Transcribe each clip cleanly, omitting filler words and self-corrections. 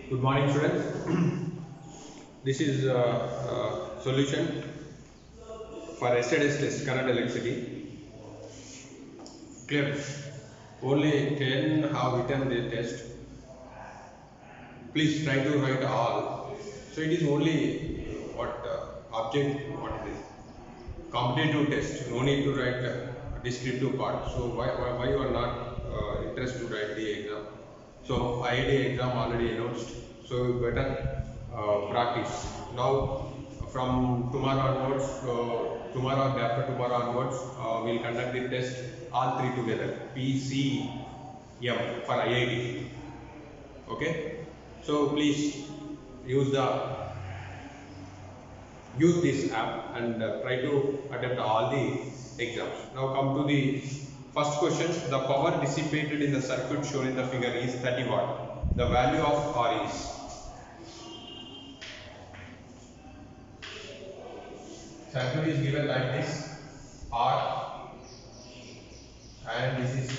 Good morning, students. This is solution for yesterday's test, current electricity. Clear? Only 10 have written the test. Please try to write all. So it is only object, what it is, competitive test. No need to write descriptive part. So why you are not interested to write the exam? So IIT exam already announced. So better practice. Now from tomorrow onwards, tomorrow or after tomorrow onwards, we'll conduct the test all three together. PCM for IIT. Okay. So please use this app and try to attempt all the exams. Now come to the first question. The power dissipated in the circuit shown in the figure is 30 watt. The value of R is. Circuit is given like this. R and this is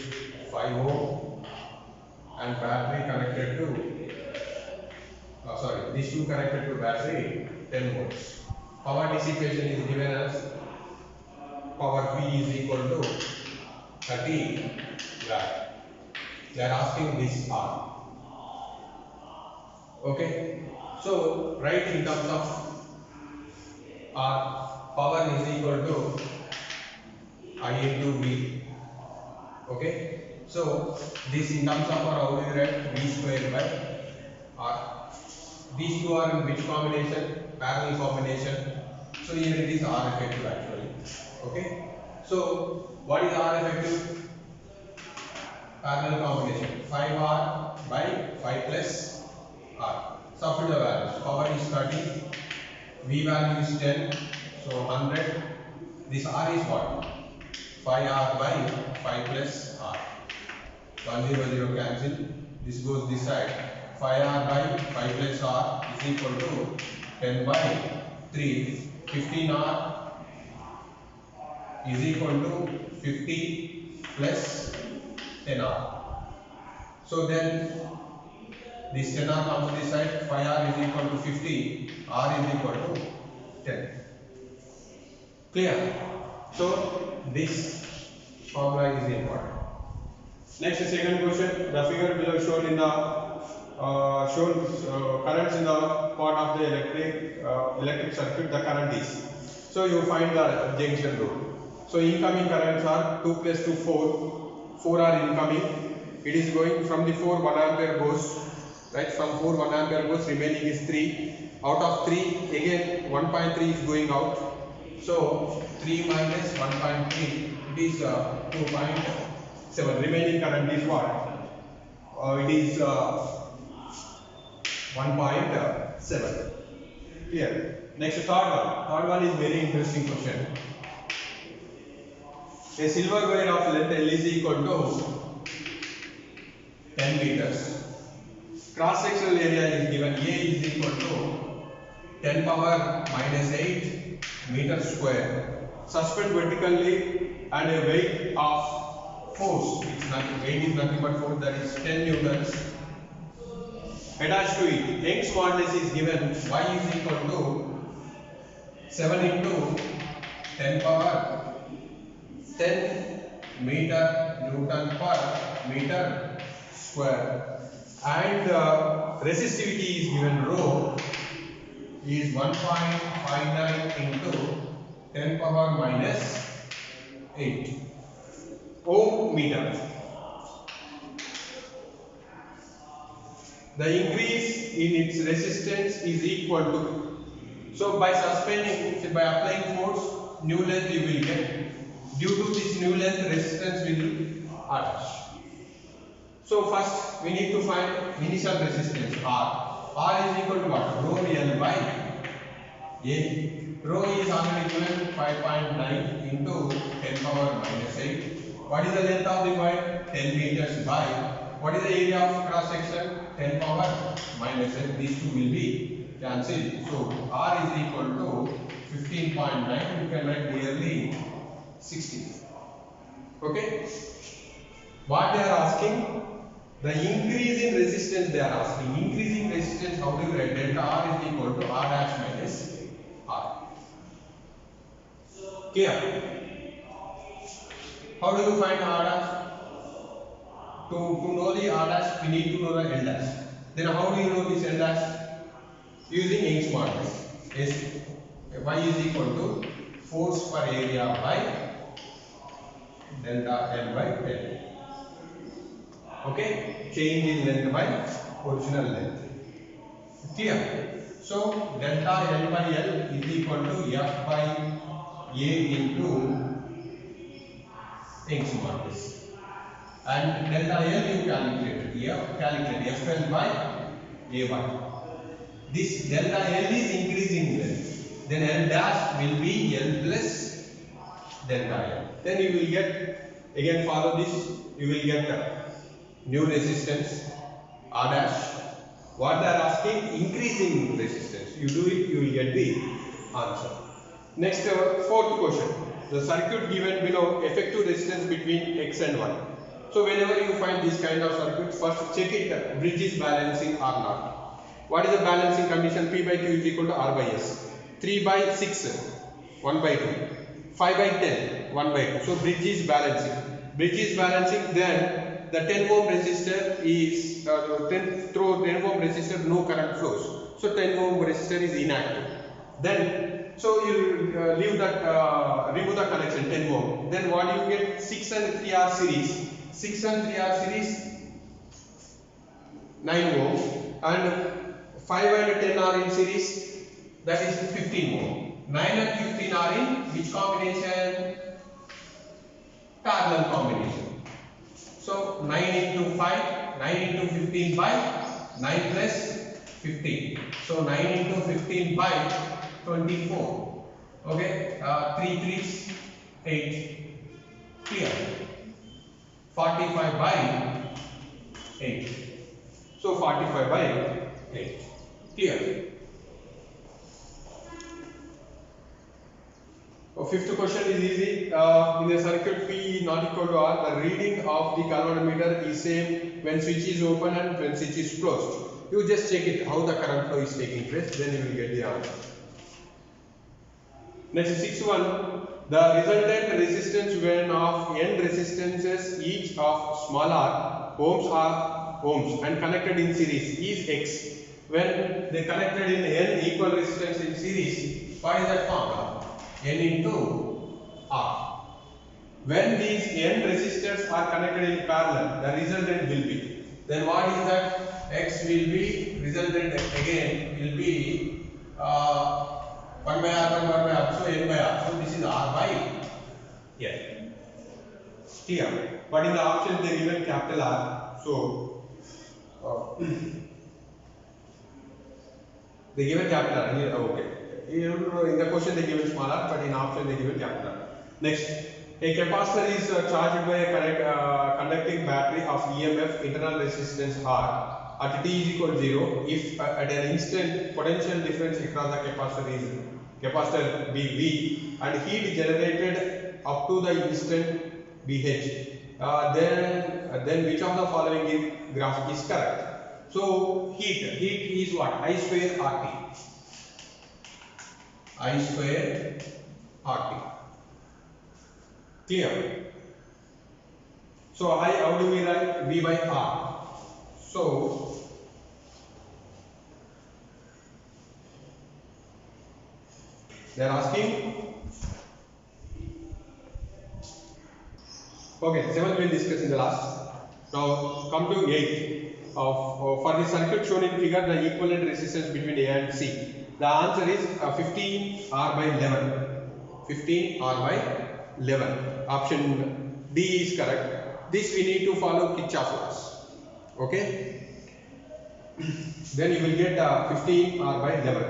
5 ohm and battery connected to these two connected to battery 10 volts. Power dissipation is given as power P is equal to 30 watt. They are asking this R. Okay. So write in terms of R, power is equal to I into V. Okay. So this in terms of R, how do you write? V square by R. These two are in which combination? Parallel combination. So here it is R effective actually. Okay. So what is R effective? Parallel combination. 5R by 5 plus R. Substitute the values. Power is 30. V value is 10. So 100. This R is what? 5R by 5 plus R. 100 cancel. This goes this side. 5R by 5 plus R is equal to 10 by 3. 15R is equal to 50 plus 10R. So then this 10R comes to this side. 5R is equal to 50. R is equal to 10. Clear? So this formula is important. Next, second question. The figure below shown in the currents in the part of the electric circuit. The current is. So you find the junction rule. So incoming currents are 2 plus 2 4. 4 are incoming. It is going from the 4 1 ampere goes. Right, from 4 1 ampere goes, remaining is 3. Out of 3 again 1.3 is going out. So 3 minus 1.3, it is 2.7. Remaining current is what? It is 1.7. Here. Next, third one. Third one is very interesting question. A silver wire of length L is equal to 10 meters. Cross sectional area is given. A is equal to 10 power minus 8 meters square. Suspend vertically and a weight of force. Weight is nothing but force, that is 10 newtons. Attached to it. Young's modulus is given. Y is equal to 7 into 10 power 10 meter Newton per meter square. And resistivity is given. Rho is 1.59 into 10 power minus 8 ohm meter. The increase in its resistance is equal to. So by suspending, by applying force, new length you will get. Due to this new length, resistance will attach. So first we need to find initial resistance R. R is equal to what? Rho L by A. Rho is already given 5.9 into 10 power minus 8. What is the length of the wire? 10 meters by. What is the area of cross section? 10 power minus 8. These two will be cancelled. So R is equal to 15.9. You can write clearly 60. Okay. What they are asking? The increase in resistance they are asking. Increasing resistance, how do you write? Delta R is equal to R dash minus R. Clear? How do you find R dash? To know the R dash, we need to know the L dash. Then how do you know this L dash? Using Young's modulus. Yes. Y is equal to force per area by delta L by L. Okay? Change in length by original length. Clear? So delta L by L is equal to F by A into Young's modulus. And delta L you calculate FL by AY. This delta L is increasing in length. Then L dash will be L plus delta L. Then you will get, again follow this, you will get new resistance R dash. What they are asking? Increasing resistance. You do it, you will get the answer. Next, fourth question. The circuit given below, effective resistance between X and Y. So whenever you find this kind of circuit, first check it, bridge is balancing or not. What is the balancing condition? P by Q is equal to R by S. 3 by 6, 1 by 2. 5 by 10, 1 by 2. So bridge is balancing. Bridge is balancing, then the 10 ohm resistor is, through 10 ohm resistor no current flows. So 10 ohm resistor is inactive. Then, so you remove the connection 10 ohm. Then what you get? 6 and 3R series. 6 and 3R series 9 ohm, and 5 and 10 are in series, that is 15 ohm. 9 and 15 are in which combination? Parallel combination. So 9 into 5, 9 into 15 by 9 plus 15. So 9 into 15 by 24. Okay, 3 3s 8. Clear? 45 by 8. So 45 by 8. Clear? Fifth question is easy. In a circuit P not equal to R, the reading of the galvanometer is same when switch is open and when switch is closed. You just check it how the current flow is taking place, then you will get the answer. Next, sixth one. The resultant resistance when of n resistances each of small r ohms and connected in series is X. When they connected in n equal resistance in series, what is that formula? N into R. When these n resistors are connected in parallel, the resultant will be. Then what is that? X will be, resultant again will be 1 by R, 1 by R, so n by R. So this is R by N. Clear? But in the option they given capital R. So they given capital R. Here, okay. In the question they given small r, but in option they given capital R. Next, a capacitor is charged by a conducting battery of EMF internal resistance R at t is equal to 0 if at an instant potential difference across the capacitor is capacitor be V and heat generated up to the instant BH. Then which of the following graph is correct? So heat is what? I square RT. I square RT. Clear? So I, how do we write? V by R. So they are asking. Okay, 7 we'll discuss in the last. Now come to 8. For the circuit shown in figure, the equivalent resistance between A and C. The answer is 15 R by 11. 15 R by 11. Option D is correct. This we need to follow Kirchhoff laws. Okay. Then you will get 15 R by 11.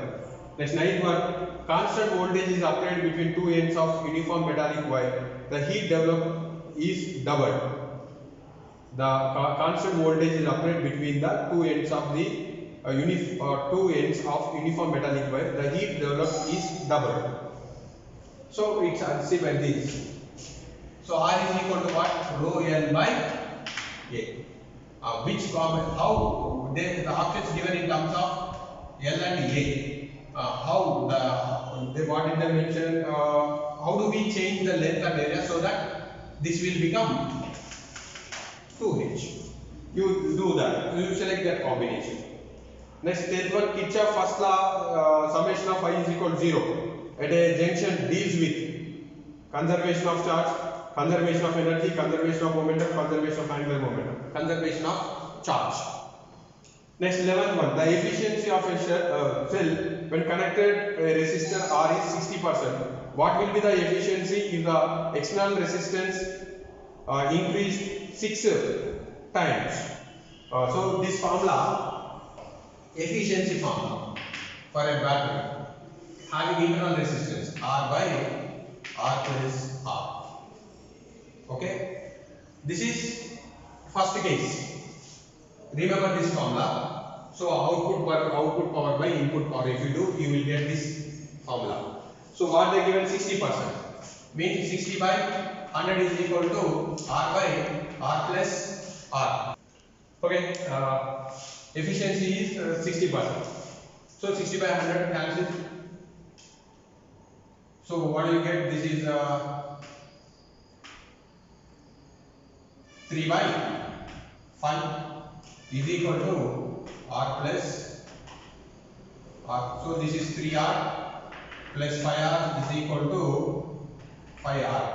Next, 9th one. Constant voltage is applied between two ends of uniform metallic wire. The heat developed is doubled. The constant voltage is applied between the two ends of the two ends of uniform metallic wire. The heat developed is doubled. So it's see by this. So R is equal to what? Rho L by A. which comment, how the options given in terms of L and A, how what did they mention, how do we change the length and area so that this will become 2H. You do that, you select that combination. Next, 10th one, Kirchhoff first law, summation of I is equal to 0 at a junction deals with conservation of charge, conservation of energy, conservation of momentum, conservation of angular momentum, conservation of charge. Next, 11th one, the efficiency of a cell when connected a resistor R is 60%. What will be the efficiency if the external resistance increased 6 times? So this formula, efficiency formula for a battery having internal resistance R by R plus R. Okay, this is first case. Remember this formula. So output power by input power. If you do, you will get this formula. So what they given 60% means 60 by 100 is equal to R by R plus R. Okay, efficiency is 60%. So 60 by 100 cancels. So what do you get? This is 3 by 5 is equal to R plus R. So this is 3R plus 5R is equal to 5R.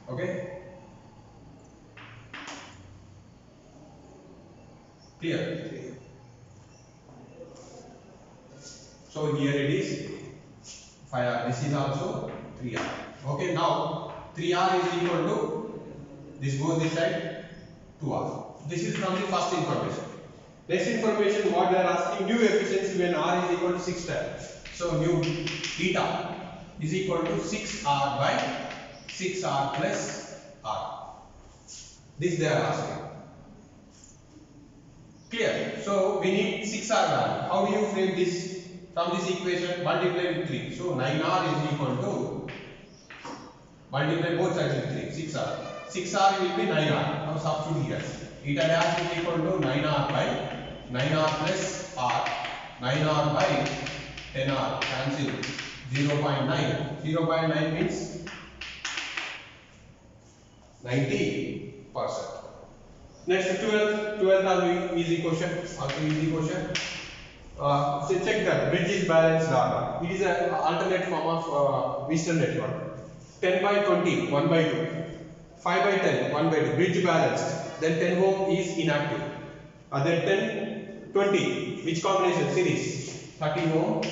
Okay? Clear? So here it is 5R. This is also 3R. Okay, now 3R is equal to, this goes this side, 2R. This is from the first information. Next information, what they are asking, new efficiency when R is equal to 6 times. So new theta is equal to 6R by 6R plus R. This they are asking. Clear? So we need 6R value. How do you frame this? From this equation, multiply with 3. So 9R is equal to, multiply both sides with 3, 6R. 6R will be 9R. Now substitute here. Eta dash is equal to 9R by 9R plus R. 9R by 10R. Cancel. 0.9. 0.9 means 90%. Next, 12th are easy question. Also easy question. So check that bridge is balanced data. It is an alternate form of Western network. 10 by 20, 1 by 2. 5 by 10, 1 by 2. Bridge balanced. Then 10 ohm is inactive. Then 10, 20. Which combination? Series. 30 ohm.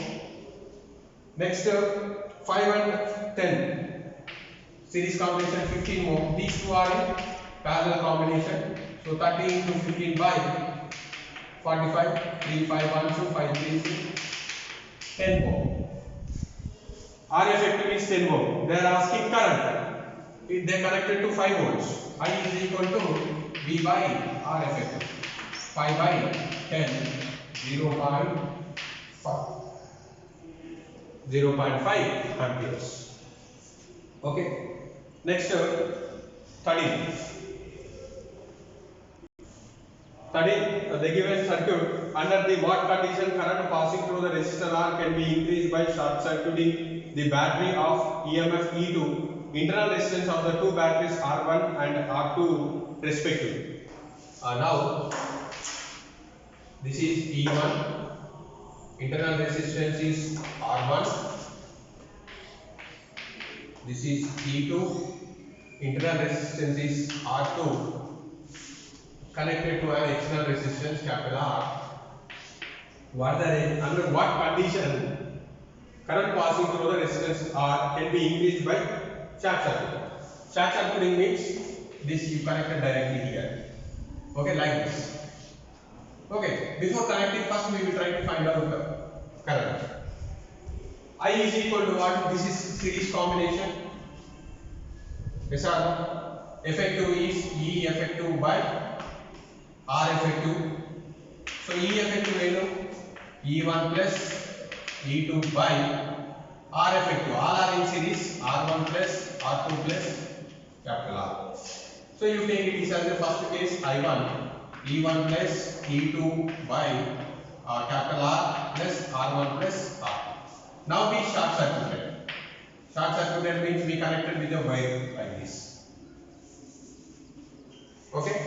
Next, 5 and 10. Series combination 15 ohm. These two are in parallel combination. So 30 into 15 by 45, 3, 5, 1, 2, 5, 3, 6, 10 ohm. R effective is 10 ohm. They are asking current. They connected to 5 volts. I is equal to V by R effective. 5 by 10, 0.5 amperes. Okay. Next, 13. The given circuit, under the what condition current passing through the resistor R can be increased by short circuiting the battery of EMF E2, internal resistance of the two batteries R1 and R2 respectively. Now this is E1, internal resistance is R1, this is E2, internal resistance is R2, connected to an external resistance capital R. Under what condition current passing through the resistance R can be increased by short circuit? Short circuiting means this you connected directly here. Okay, like this. Okay, before connecting, first we will try to find out the current. I is equal to what? This is series combination. Yes or no? Effective is E effective by R effective. So E effective value E1 plus E2 by R effective. All are in series. R1 plus R2 plus capital R. So you take it is as the first case I1, E1 plus E2 by capital R plus R1 plus R2. Now we short circuited. Short circuited means we connected with a wire like this. Okay.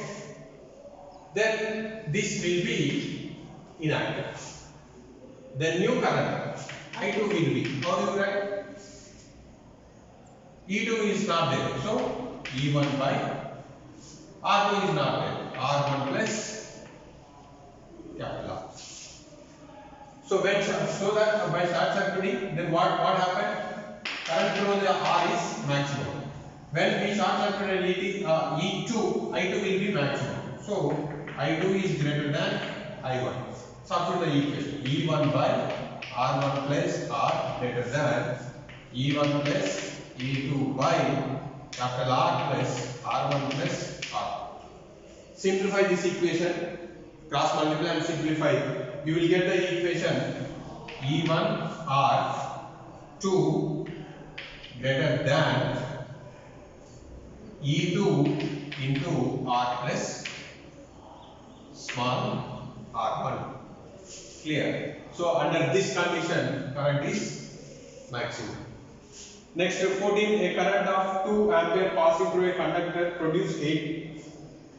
Then this will be inactive. The new current I2 will be, how do you write? E2 is not there, so E1 by R2 is not there, R1 plus capital R. So when so that by short circuiting, then what happened? Current through the R is maximum. When we short circuited E2, I2 will be maximum. So I2 is greater than I1. Substitute the equation. E1 by R1 plus R greater than E1 plus E2 by capital R plus R1 plus R. Simplify this equation, cross multiply and simplify. You will get the equation E1 R2 greater than E2 into R plus small r1. Clear? So under this condition, current is maximum. Next, 14, a current of 2 ampere passing through a conductor produce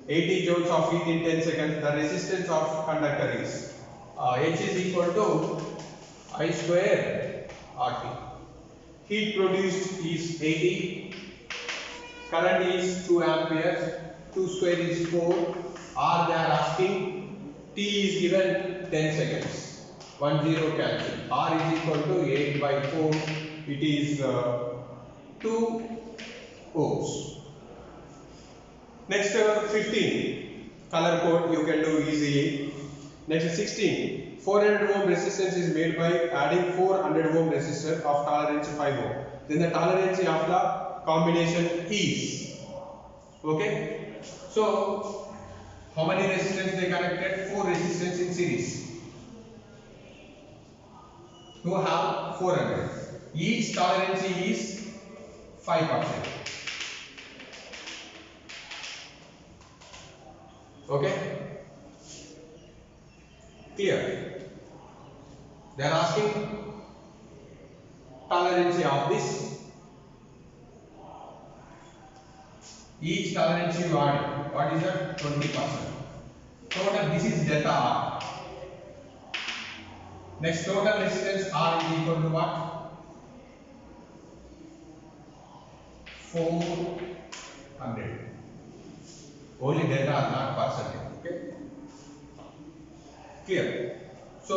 80 joules of heat in 10 seconds. The resistance of conductor is H is equal to I square RT. Heat produced is 80. Current is 2 amperes. 2 square is 4. R they are asking. T is given 10 seconds. 1 0 cancel. R is equal to 8 by 4. It is 2 ohms. Next 15. Color code you can do easily. Next 16. 400 ohm resistance is made by adding 400 ohm resistor of tolerance 5 ohm. Then the tolerance of the combination is. Okay. So how many resistance they connected? 4 resistance in series. To have 400. Each tolerance is 5%. Okay. Clear? They are asking tolerance of this. Each tolerance you add, what is that? 20%. Total, this is delta R. Next, total resistance R is equal to what? 400. Only delta R, not percentage. Okay. Clear? So,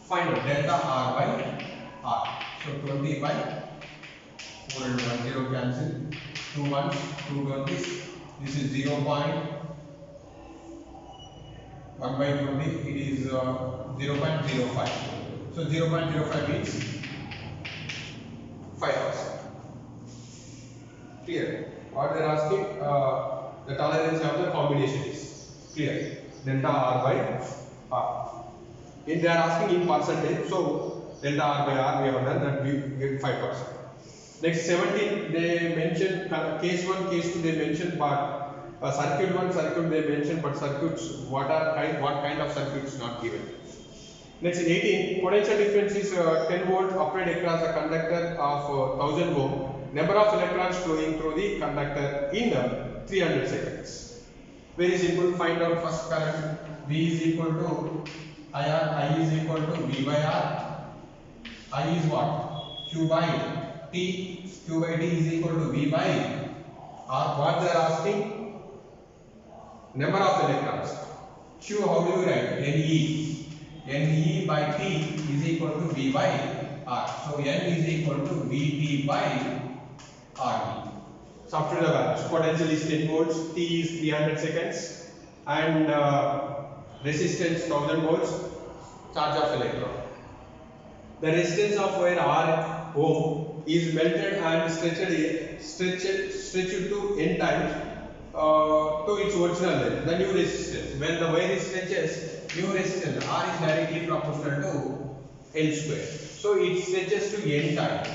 find out delta R by R. So, 20 by 4 and 1 0 cancel. 2 1s, 2 20s. This is 0.1 by 20. It is 0.05. So, 0.05 means 5%. Clear? What they are asking, the tolerance of the combination is clear. Delta R by R. If they are asking in percentage, so delta R by R we have done that, we get 5%. Next 17, they mentioned case 1, case 2 they mentioned, but circuit 1, circuit they mentioned, but circuits what kind of circuits not given. Next 18, potential difference is 10 volt applied across a conductor of 1000 ohm. Number of electrons flowing through the conductor in 300 seconds. Very simple. Find out first current. V is equal to IR. I is equal to V by R. I is what? Q by T. Q by T is equal to V by R. What they are asking? Number of electrons. Q, how do you write? Ne. Ne by T is equal to V by R. So N is equal to Vt by RV. Substitute the values. Potential is 10 volts, T is 300 seconds, and resistance 1000 volts, charge of electron. The resistance of wire R ohm is melted and stretched to n times to its original length, the new resistance. When the wire is stretches, new resistance R is directly proportional to L square. So it stretches to n times.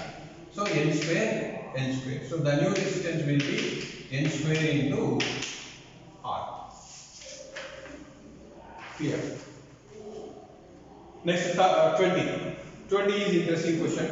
So L square N square. So the new resistance will be N square into R. Clear? Next 20. 20 is interesting question.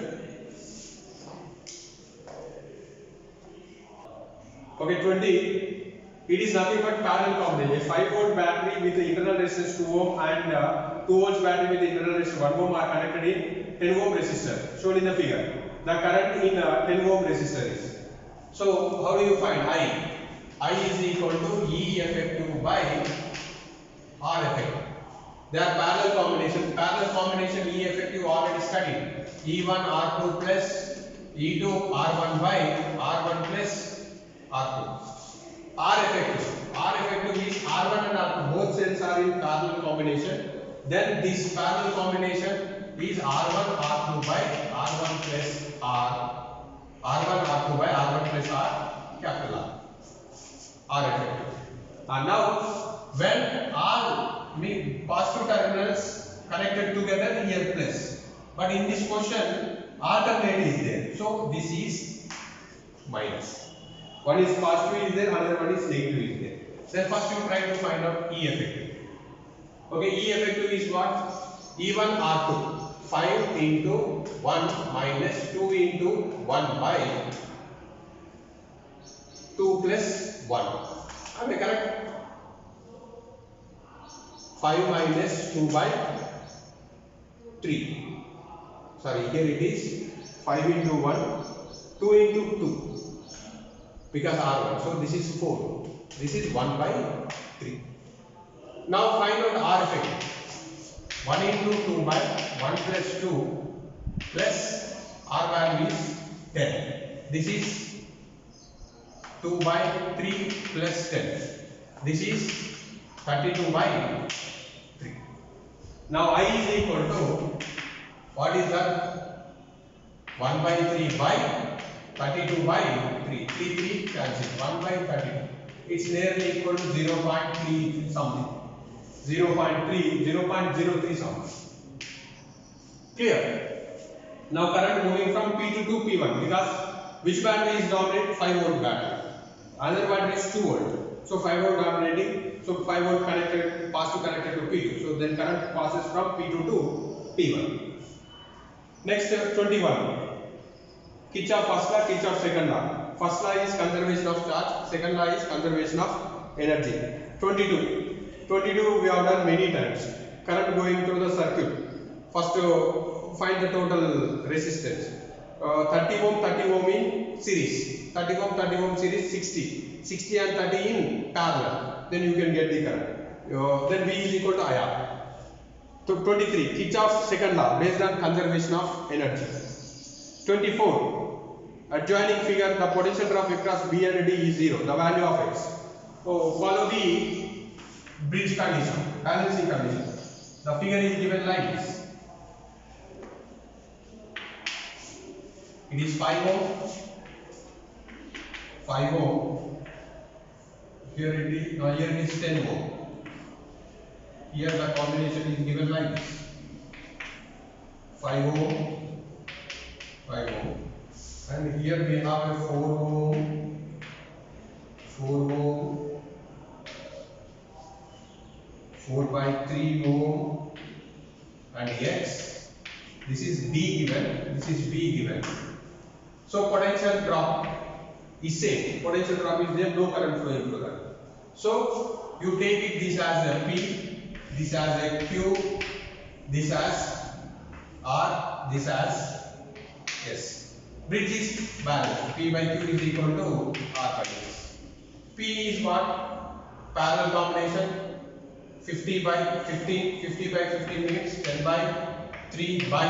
Okay, 20. It is nothing but parallel combination. A 5 volt battery with the internal resistance 2 ohm and 2 volts battery with the internal resistance 1 ohm are connected in 10 ohm resistor shown in the figure. The current in 10 ohm resistor is. So how do you find I? I is equal to E effective by R effective. They are parallel combination. Parallel combination E effective already studied. E1 R2 plus E2 R1 by R1 plus R2. R effective is R1 and R2. Both cells are in parallel combination. Then this parallel combination is R1 R2 by R1 plus R. R1 R2 by R1 plus R, capital R. R effective. And now when R mean positive terminals connected together here plus. But in this question alternate is there. So this is minus. One is positive is there, another one is negative is there. Then first you try to find out E effective. Okay, E effective is what? E1 R2. 5 into 1 minus 2 into 1 by 2 plus 1. Am I correct? 5 minus 2 by 3. Sorry, here it is 5 into 1, 2 into 2. Because R1. So this is 4. This is 1 by 3. Now find out R effective. 1 into 2 by 1 plus 2 plus R value is 10. This is 2 by 3 plus 10. This is 32 by 3. Now I is equal to, what is that? 1 by 3 by 32 by 3. 3 cancel. 1 by 32. It's nearly equal to 0.3 something. 0.03 something. Clear? Now current moving from P2 to P1 because which battery is dominant? 5 volt battery. Another battery is 2 volt. So 5 volt dominating. So 5 volt connected, positive connected to P2. So then current passes from P2 to P1. Next 21. Kirchhoff first law, Kirchhoff second law. First law is conservation of charge. Second law is conservation of energy. 22. 22 we have done many times. Current going through the circuit. First find the total resistance. 30 ohm in series. 30 ohm series 60. 60 and 30 in parallel. Then you can get the current. Then V is equal to IR. 23. Kirchhoff's second law based on conservation of energy. 24. Adjoining figure, the potential drop across B and D is 0. The value of X. So follow the bridge condition, balancing condition. The figure is given like this. It is 5 ohm. 5 ohm. Here it is 10 ohm. Here the combination is given like this. 5 ohm, 5 ohm. And here we have a 4 ohm, 4 ohm, 4 by 3 ohm, and X. This is D given, this is B given. So potential drop is same. Potential drop is there, no current flowing through that. So you take it this as a P, this as a Q, this as R, this as S. Bridge is balanced. P by Q is equal to R by S. P is what? Parallel combination. 50 by 15, 50 by 15 minutes, 10 by 3 by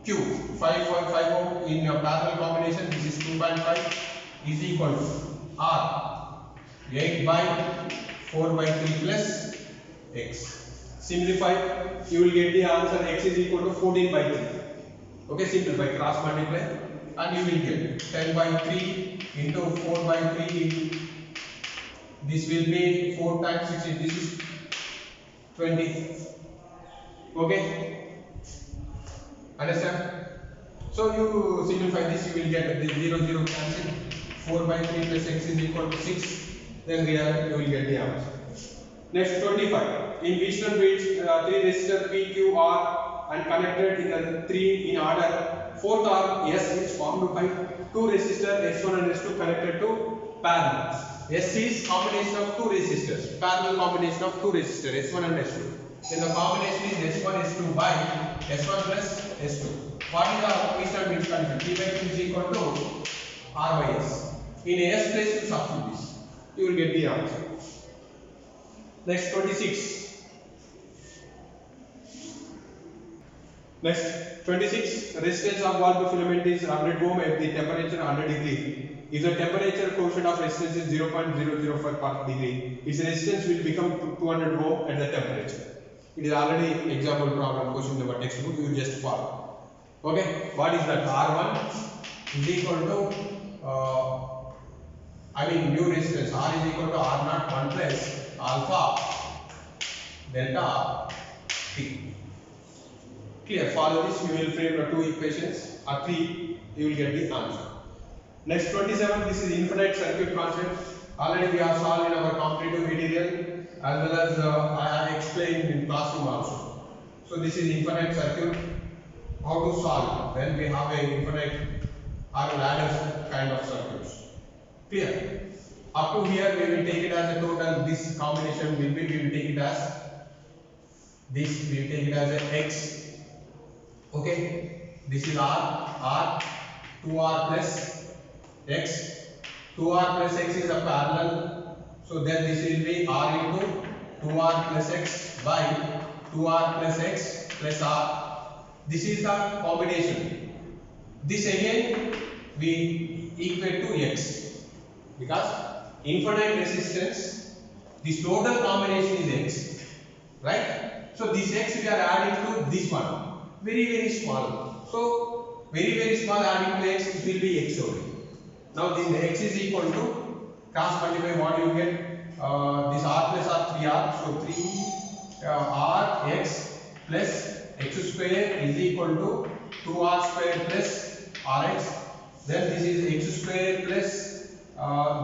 Q. 5.5 ohm in a parallel combination. This is 2.5 is equal to R. 8 by 4 by 3 plus X. Simplify, you will get the answer X is equal to 14 by 3. Okay, simplify, cross multiply, and you will get 10 by 3 into 4 by 3. This will be 4 times 16. This is 20. Okay, understand? So you simplify this, you will get the 0 0 cancel. 4 by 3 plus x is equal to 6. Then here you will get the answer. Next 25. In Wheatstone bridge, 3 resistors P, Q, R and connected in the 3 in order. Fourth arm S is formed by 2 resistors S1 and S2 connected to parallel. S is combination of 2 resistors, parallel combination of 2 resistors S1 and S2. Then the combination is S1 S2 by S1 plus S2. What is the Wheatstone bridge condition? P by Q is equal to R by S. In S place you substitute this, you will get the answer. Next 26. Next 26. Resistance of bulb filament is 100 ohm at the temperature 100 degree. If the temperature quotient of resistance is 0.005 per degree, its resistance will become 200 ohm at the temperature. It is already example problem question in our textbook. You just follow. Okay. What is that? R1 is equal to new resistance. R is equal to R0 1 plus alpha delta T. Clear? Follow this. You will frame the 2 equations or 3. You will get the answer. Next 27. This is infinite circuit concept. Already we have solved in our competitive material as well as I have explained in classroom also. So this is infinite circuit. How to solve when we have a infinite or ladder kind of circuits. Clear? Up to here we will take it as a total. This combination will be, we will take it as this. We will take it as a x. Okay. This is R 2R plus x. 2R plus x is a parallel. So then this will be R into 2R plus x by 2R plus x plus R. This is the combination. This again we equate to x. Because infinite resistance, this total combination is x, right? So this x we are adding to this one, very small. So very small adding to x, it will be x only. Now this x is equal to cross multiply. What you get? This r plus r 3r. So 3 r x plus x square is equal to 2r square plus rx. Then this is x square plus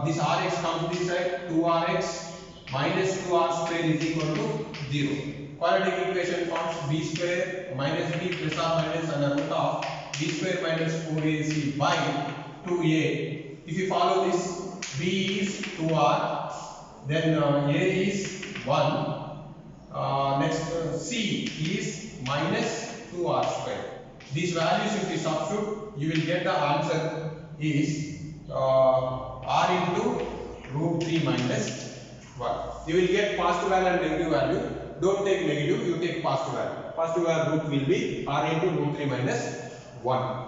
this Rx comes this side, 2Rx minus 2R square is equal to 0. Quadratic equation forms b square minus b plus or minus under root of b square minus 4ac by 2a. If you follow this, b is 2R, then a is 1, next c is minus 2R square. These values if you substitute, you will get the answer is r into root 3 minus 1. You will get positive value and negative value. Don't take negative, you take positive value. Positive value root will be r into root 3 minus 1.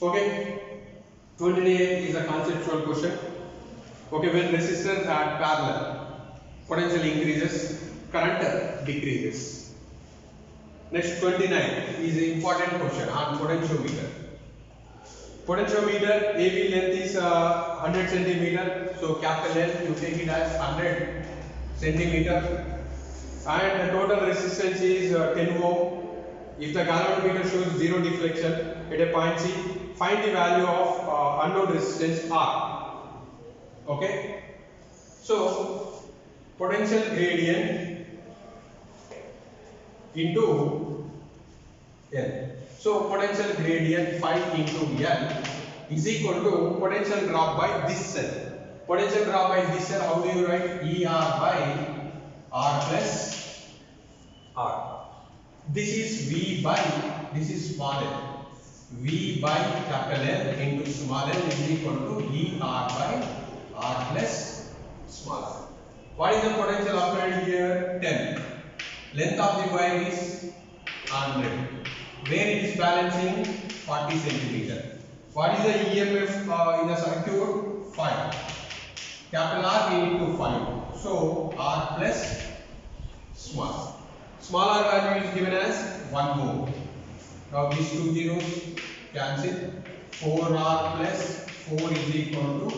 Okay. 28 is a conceptual question. Okay, when resistors are parallel, potential increases, current decreases. Next 29 is an important question on potentiometer. Potentiometer AB length is 100 centimeter, so capital L you take it as 100 centimeter, and the total resistance is 10 ohm. If the galvanometer shows 0 deflection at a point C, find the value of unknown resistance R. Okay, so potential gradient into L. So potential gradient phi into L is equal to potential drop by this cell. Potential drop by this cell, how do you write? ER by R plus R. This is V by, this is small l. V by capital L into small l is equal to ER by R plus small r. What is the potential applied here? 10. Length of the wire is 100. Where it is balancing? 40 centimeter. What is the EMF in the circuit? 5. Capital R we need to find. So R plus small. Small r value is given as 1 ohm. Now these two zeros cancel. 4R plus 4 is equal to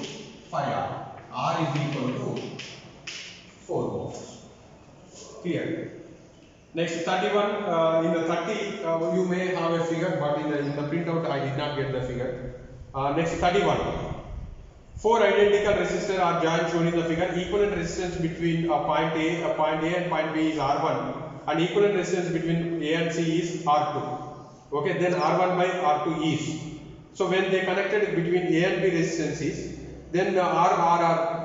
5R. R is equal to 4 ohms. Clear? Next 31, in the 30 you may have a figure, but in the printout I did not get the figure. Next 31. Four identical resistors are joined shown in the figure. Equivalent resistance between point A and point B is R1, and equivalent resistance between A and C is R2. Okay, then R1 by R2 is. So when they connected between A and B resistances, then the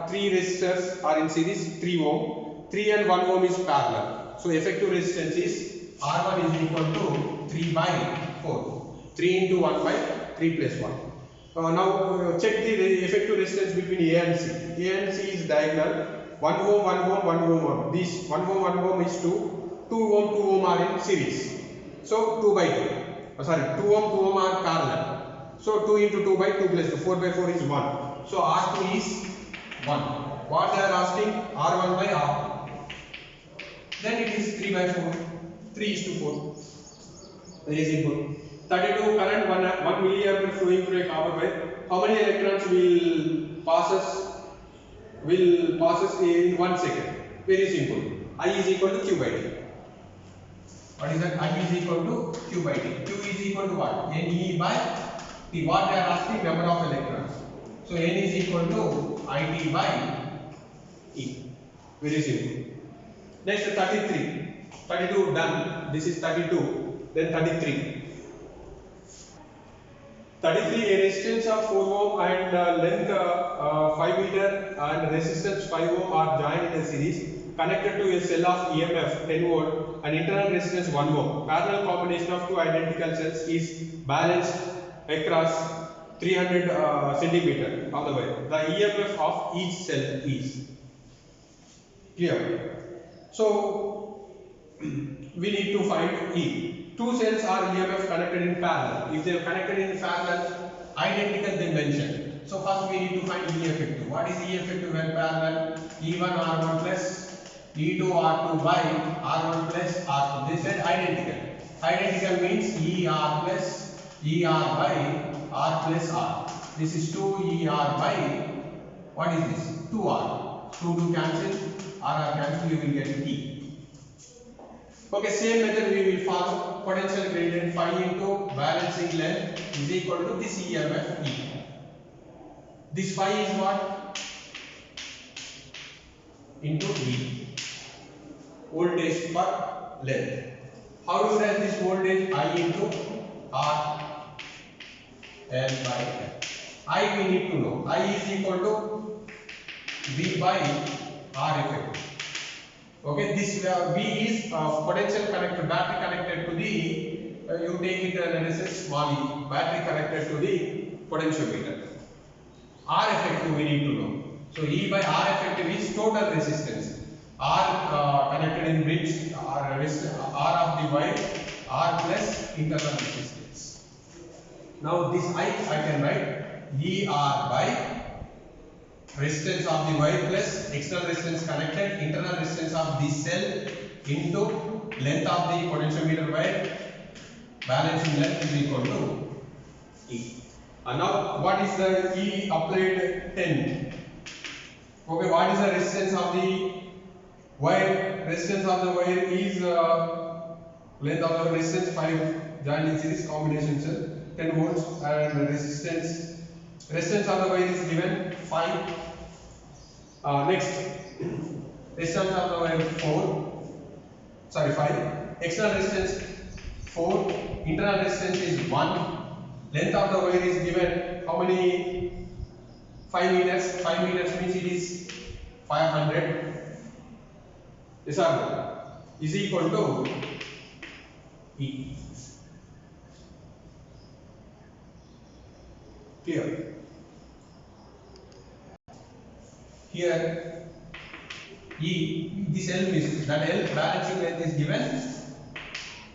three resistors are in series, 3 ohm, 3 and 1 ohm is parallel. So effective resistance is R1 is equal to 3 by 4. 3 into 1 by 3 plus 1. Now check the effective resistance between A and C. A and C is diagonal. 1 ohm, 1 ohm, 1 ohm. This 1 ohm, 1 ohm is 2. 2 ohm, 2 ohm are in series. So 2 by 2. 2 ohm, 2 ohm are parallel. So 2 into 2 by 2 plus 2. 4 by 4 is 1. So R2 is 1. What they are asking? R1 by R2. Then it is 3 by 4. 3 is to 4. Very simple. 32 current 1 milliampere flowing through a copper wire. How many electrons will passes in 1 second? Very simple. I is equal to Q by T. What is that? I is equal to Q by T. Q is equal to what? Ne by T. What they are asking? Number of electrons. So N is equal to IT by E. Very simple. Next 33. 32 done. This is 32. Then 33. 33, a resistance of 4 ohm and length 5 meter and resistance 5 ohm are joined in a series connected to a cell of EMF 10 volt and internal resistance 1 ohm. Parallel combination of two identical cells is balanced across 300 centimeter of the wire. The EMF of each cell is clear. So we need to find E. Two cells are EMF connected in parallel. If they are connected in parallel, identical dimension. So first we need to find E effective. What is E effective when parallel? E1 R1 plus E2 R2 by R1 plus R2. They said identical. Identical means ER plus ER by R plus R. This is 2ER by, what is this? 2R. 2 cancel, R cancel, you will get E. Okay, same method we will follow. Potential gradient phi into balancing length is equal to this EMF E. This phi is what? Into E. Voltage per length. How do you write this voltage? I into R L by L. I we need to know. I is equal to V by R effective. Okay, this V is potential connected, battery connected to the, you take it as a small e, battery connected to the potentiometer. R effective we need to know. So E by R effective is total resistance. R connected in bridge, R of the wire, R plus internal resistance. Now this I can write ER by resistance of the wire plus external resistance connected, internal resistance of the cell into length of the potentiometer wire, balancing length is equal to E. And now what is the E applied 10? Okay, what is the resistance of the wire? Resistance of the wire is length of the resistance 5 joined in series combination cell 10 volts and resistance of the wire is given 5. Next, resistance of the wire 5. External resistance 4. Internal resistance is 1. Length of the wire is given how many? 5 meters. 5 meters means it is 500. Yes or no? Is equal to E. Clear? Here E, this L is, that L balancing length is given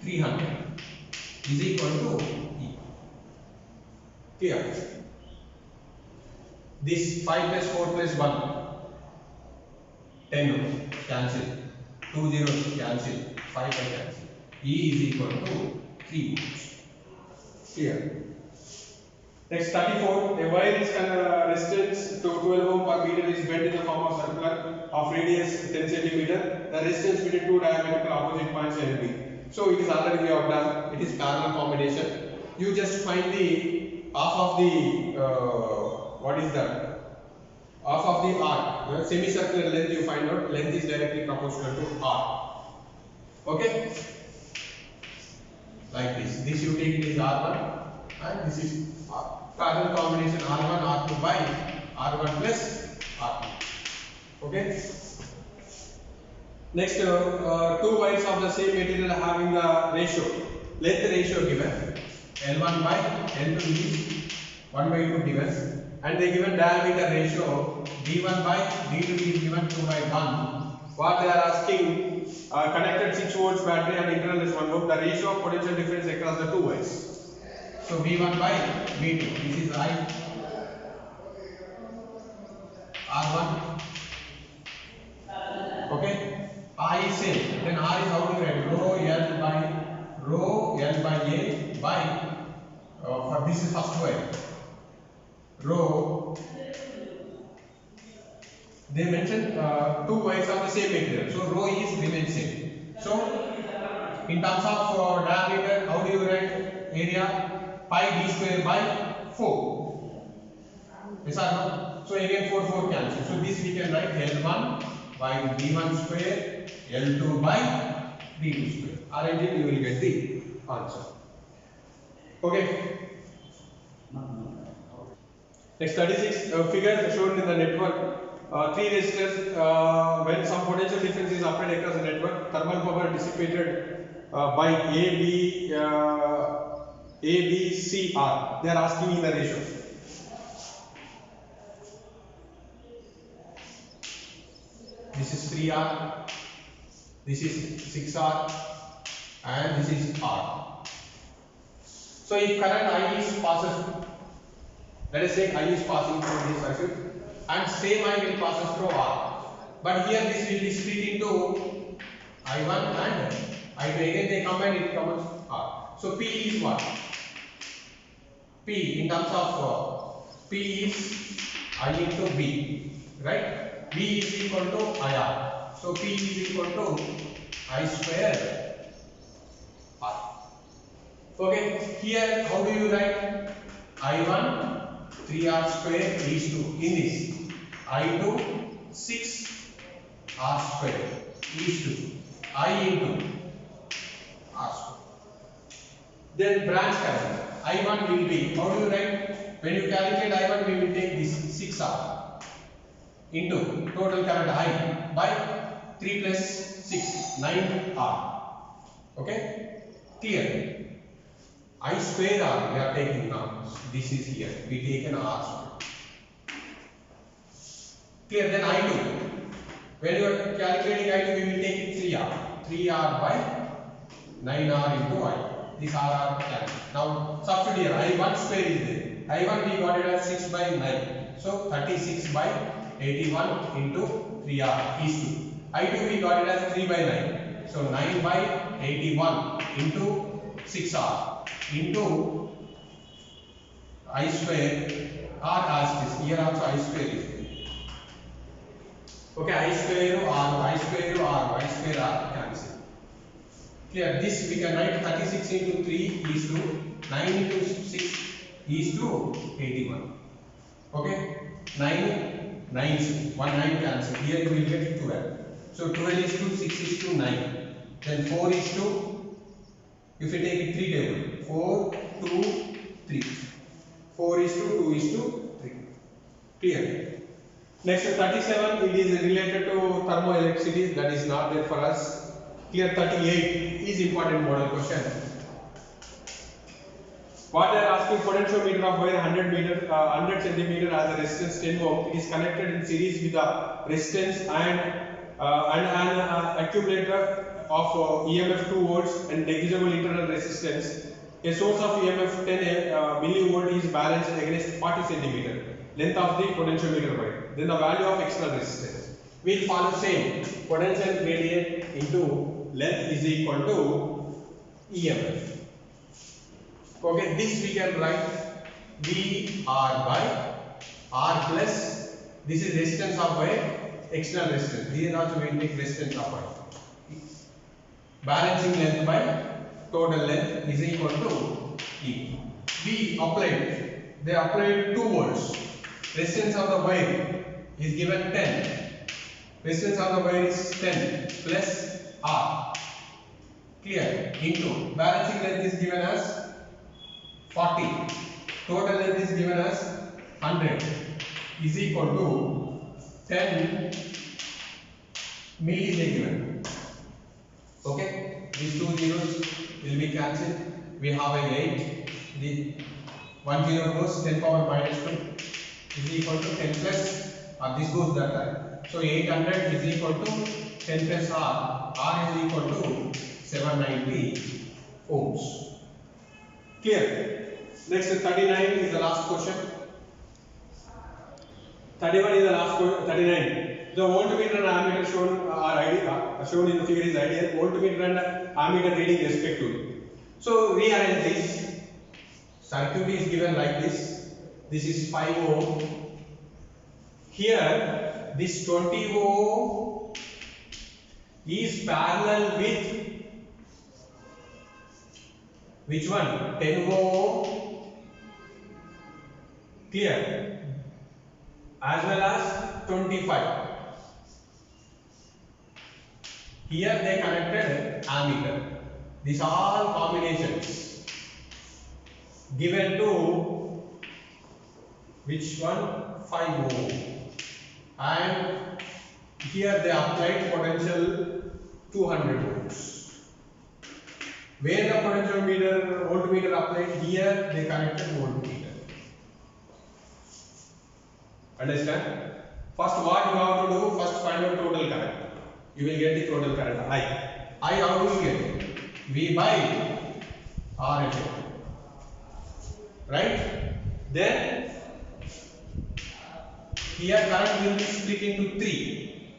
300 is equal to E. Clear? This 5 plus 4 plus 1, 10 cancel, 2 zeros cancel, 5 cancel. E is equal to 3 volts. Clear? Next 34, a wire is resistance to 12 ohm per meter is bent in the form of circular of radius 10 centimeter. The resistance between two diametrical opposite points will be. So it is already we have done. It is parallel combination. You just find the half of the what is that? Half of the arc. Semicircular length you find out. Length is directly proportional to arc. Okay. Like this. This you take it is R1 and this is parallel combination R1 R2 by R1 plus R2. Okay. Next, two wires of the same material having the ratio, length ratio given L1 by L2 is 1 by 2 given, and they given diameter ratio D1 by D2 is given 2 by 1. What they are asking, connected 6 volts battery and internal is 1 ohm, the ratio of potential difference across the two wires. So V1 by V2, this is I R1. Okay. I is same. Then R is how to write? Rho L by A by for this is first wire. Rho. They mentioned two wires of the same material. So rho is remains same. So in terms of diameter, how do you write area? Pi d square by 4. Yes or no? So again 4 cancel. So this we can write L1 by d1 square, L2 by d2 square. Arrange it, you will get the answer. Okay. Next 36 figure shown in the network. Three resistors. When some potential difference is applied across the network, thermal power dissipated by A, B, C, R. They are asking in the ratio. This is 3R, this is 6R, and this is R. So if current I is passes, let us say I is passing through this circuit, and same I will passes through R. But here this will be split into I1 and I2. Again they combine, it becomes R. So P is what? P in terms of P is I into B, right? B is equal to IR. So P is equal to I square R. Okay, here how do you write? I1 3R square is to in this. I2 6R square is to I into R square. Then branch current. I1 will be, how do you write? When you calculate I1, we will take this 6R into total current I by 3 plus 6, 9R. Okay? Clear? I square R we are taking now. This is here. We take an R square. Clear? Then I2. When you are calculating I2, we will take it 3R. 3R by 9R into I. This RR cancel. Now substitute here. I1 square is there. I1 we got it as 6 by 9. So 36 by 81 into 3R is 2. I2 we got it as 3 by 9. So 9 by 81 into 6R into I square R as this. Here also I square is there. Okay, I square R, I square R, I square R cancel. Clear? This we can write 36 into 3 is to 9 into 6 is to 81. Okay? 9 9 cancel. Here you will get 12. So 12 is to 6 is to 9. Then 4 is to, if you take it 3 table, 4, 2, 3. 4 is to 2 is to 3. Clear? Next 37, it is related to thermoelectricity, that is not there for us. Clear? 38 is important model question. What they are asking, potentiometer of wire 100 centimeter has a resistance 10 ohm. It is connected in series with the resistance and an accumulator of EMF 2 volts and negligible internal resistance. A source of EMF 10 millivolt is balanced against 40 centimeter length of the potentiometer wire. Then the value of external resistance will follow same. Potential gradient into length is equal to EMF. Okay, this we can write VR by R plus, this is resistance of wire, external resistance. Here also we will take resistance of wire. Balancing length by total length is equal to E. We applied, they applied 2 volts. Resistance of the wire is given 10. Resistance of the wire is 10 plus R. Clear? Into balancing length is given as 40. Total length is given as 100 is equal to 10 milli is given. Okay, these 2 zeros will be cancelled. We have a 8. The 1 0 goes 10 power minus 2 is equal to 10 plus, this goes that time. So 800 is equal to 10 plus R. R is equal to 790 ohms. Clear? Next 39 is the last question. 31 is the last question. 39. The voltmeter and ammeter shown in the figure is ideal. Voltmeter and ammeter reading respectively. So rearrange this. Circuit is given like this. This is 5 ohm. Here this 20 ohm is parallel with which one? 10 ohm. Clear? As well as 25. Here they connected ammeter. These all combinations given to which one? 5 ohm. And here they applied potential 200 volts. Where the potentiometer, voltmeter applied, here they connected voltmeter. Understand? First what you have to do? First find out total current. You will get the total current I. I how do you get? V by R L. Right? Then here current will be split into 3.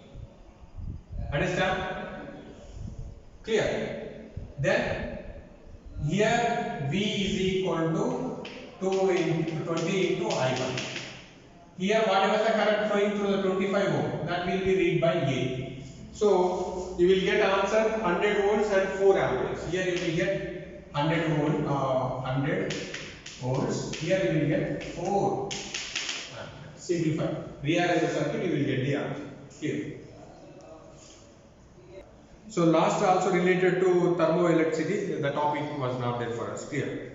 Understand? Clear? Then here V is equal to 2 into 20 into I1. Here whatever the current flowing through the 25 ohm, that will be read by A. So you will get answer 100 volts and 4 amperes. Here you will get 100 volts. Here you will get 4 amperes. Simplify. Rearrange the circuit, you will get the answer. Here. So last also related to thermoelectricity, the topic was not there for us. Clear.